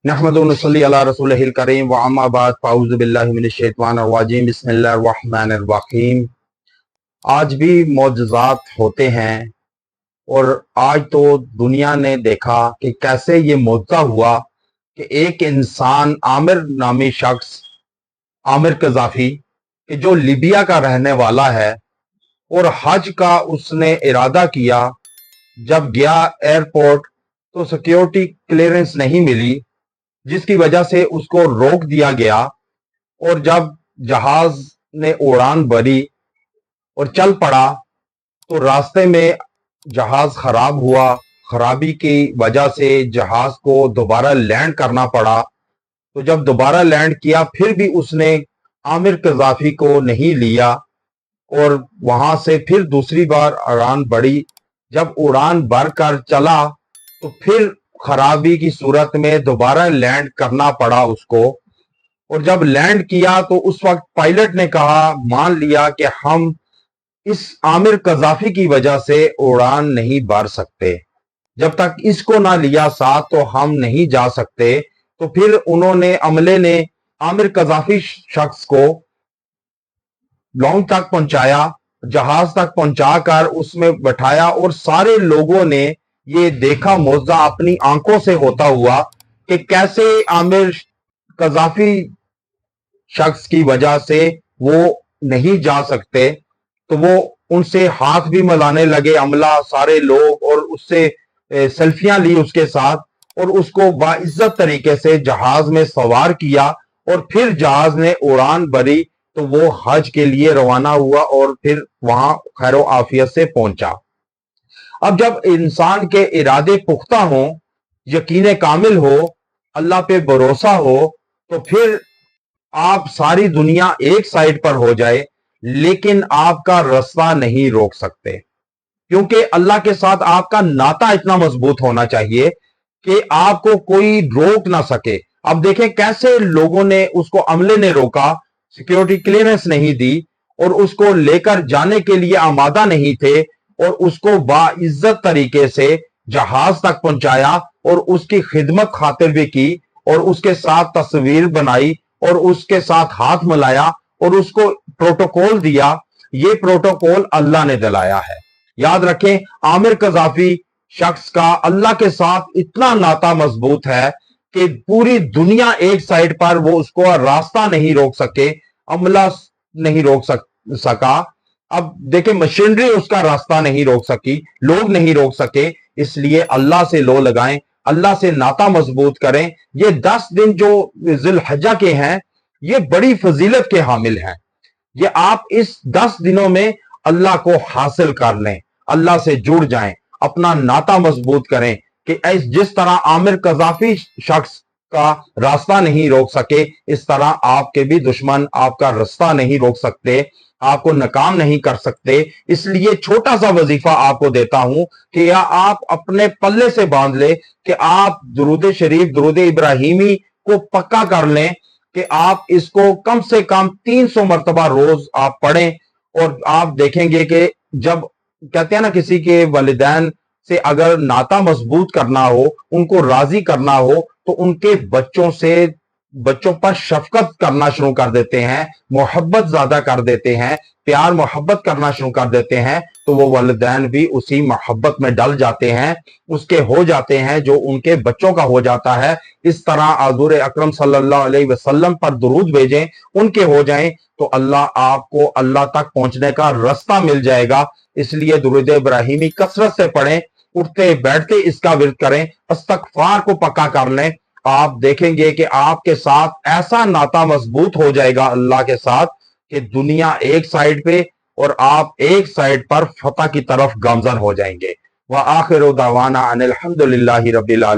नहमदु व नसल्ली अला रसूलिहिल करीम व अम्मा बाद फ़अऊज़ु बिल्लाहि मिनश शैतानिर रजीम बिस्मिल्लाहिर रहमानिर रहीम। आज भी मौजज़ात होते हैं और आज तो दुनिया ने देखा कि कैसे ये मौजज़ा हुआ कि एक इंसान आमिर नामी शख्स, आमिर कज़ाफ़ी, कि जो लीबिया का रहने वाला है और हज का उसने इरादा किया। जब गया एयरपोर्ट तो सिक्योरिटी क्लियरेंस नहीं मिली, जिसकी वजह से उसको रोक दिया गया। और जब जहाज ने उड़ान भरी और चल पड़ा तो रास्ते में जहाज खराब हुआ। खराबी की वजह से जहाज को दोबारा लैंड करना पड़ा। तो जब दोबारा लैंड किया फिर भी उसने आमिर कज़ाफ़ी को नहीं लिया और वहां से फिर दूसरी बार उड़ान बढ़ी। जब उड़ान भर कर चला तो फिर खराबी की सूरत में दोबारा लैंड करना पड़ा उसको। और जब लैंड किया तो उस वक्त पायलट ने कहा, मान लिया कि हम इस आमिर कज़ाफ़ी की वजह से उड़ान नहीं भर सकते, जब तक इसको ना लिया साथ तो हम नहीं जा सकते। तो फिर उन्होंने, अमले ने आमिर कज़ाफ़ी शख्स को लॉन्च तक पहुंचाया, जहाज तक पहुंचाकर उसमें बैठाया और सारे लोगों ने ये देखा मौजज़ा अपनी आंखों से होता हुआ कि कैसे आमिर कज़ाफ़ी शख्स की वजह से वो नहीं जा सकते। तो वो उनसे हाथ भी मिलाने लगे, अमला सारे लोग, और उससे सेल्फियां ली उसके साथ और उसको बाइज्जत तरीके से जहाज में सवार किया। और फिर जहाज ने उड़ान भरी तो वो हज के लिए रवाना हुआ और फिर वहां खैरो आफियत से पहुंचा। अब जब इंसान के इरादे पुख्ता हो, यकीन कामिल हो, अल्लाह पे भरोसा हो, तो फिर आप सारी दुनिया एक साइड पर हो जाए लेकिन आपका रास्ता नहीं रोक सकते, क्योंकि अल्लाह के साथ आपका नाता इतना मजबूत होना चाहिए कि आपको कोई रोक ना सके। अब देखें कैसे लोगों ने उसको, अमले ने रोका, सिक्योरिटी क्लियरेंस नहीं दी और उसको लेकर जाने के लिए आमादा नहीं थे और उसको बाइज्जत तरीके से जहाज तक पहुंचाया और उसकी खिदमत खातिर भी की और उसके साथ तस्वीर बनाई और उसके साथ हाथ मिलाया और उसको प्रोटोकॉल दिया। ये प्रोटोकॉल अल्लाह ने दिलाया है। याद रखें, आमिर कज़ाफ़ी शख्स का अल्लाह के साथ इतना नाता मजबूत है कि पूरी दुनिया एक साइड पर, वो उसको रास्ता नहीं रोक सके, अमला नहीं रोक सका। अब देखें, मशीनरी उसका रास्ता नहीं रोक सकी, लोग नहीं रोक सके। इसलिए अल्लाह से लो लगाएं, अल्लाह से नाता मजबूत करें। ये 10 दिन जो ज़िलहज्जा के हैं, ये बड़ी फजीलत के हामिल हैं। ये आप इस 10 दिनों में अल्लाह को हासिल कर लें, अल्लाह से जुड़ जाएं, अपना नाता मजबूत करें कि जिस तरह आमिर कज़ाफ़ी शख्स का रास्ता नहीं रोक सके, इस तरह आपके भी दुश्मन आपका रास्ता नहीं रोक सकते, आपको नाकाम नहीं कर सकते। इसलिए छोटा सा वजीफा आपको देता हूं कि या आप अपने पल्ले से बांध ले कि आप दुरूद शरीफ, दुरूद इब्राहिमी को पक्का कर लें कि आप इसको कम से कम 300 मरतबा रोज आप पढ़ें। और आप देखेंगे कि जब कहते हैं ना, किसी के वालिदैन से अगर नाता मजबूत करना हो, उनको राजी करना हो, तो उनके बच्चों पर शफकत करना शुरू कर देते हैं, मोहब्बत ज्यादा कर देते हैं, प्यार मोहब्बत करना शुरू कर देते हैं। तो वो वालिदैन भी उसी मोहब्बत में डल जाते हैं, उसके हो जाते हैं जो उनके बच्चों का हो जाता है। इस तरह हुज़ूर अकरम सल्लल्लाहु अलैहि वसल्लम पर दुरूद भेजें, उनके हो जाएं, तो अल्लाह आपको अल्लाह तक पहुंचने का रास्ता मिल जाएगा। इसलिए दुरूद इब्राहिमी कसरत से पढ़ें, उठते बैठते इसका विर्द करें, इस्तग़फ़ार को पक्का कर लें। आप देखेंगे कि आपके साथ ऐसा नाता मजबूत हो जाएगा अल्लाह के साथ कि दुनिया एक साइड पे और आप एक साइड पर फतह की तरफ गामजन हो जाएंगे। व आखिर दावाना अनिल हम्दुलिल्लाहि रब्बिल आलमीन।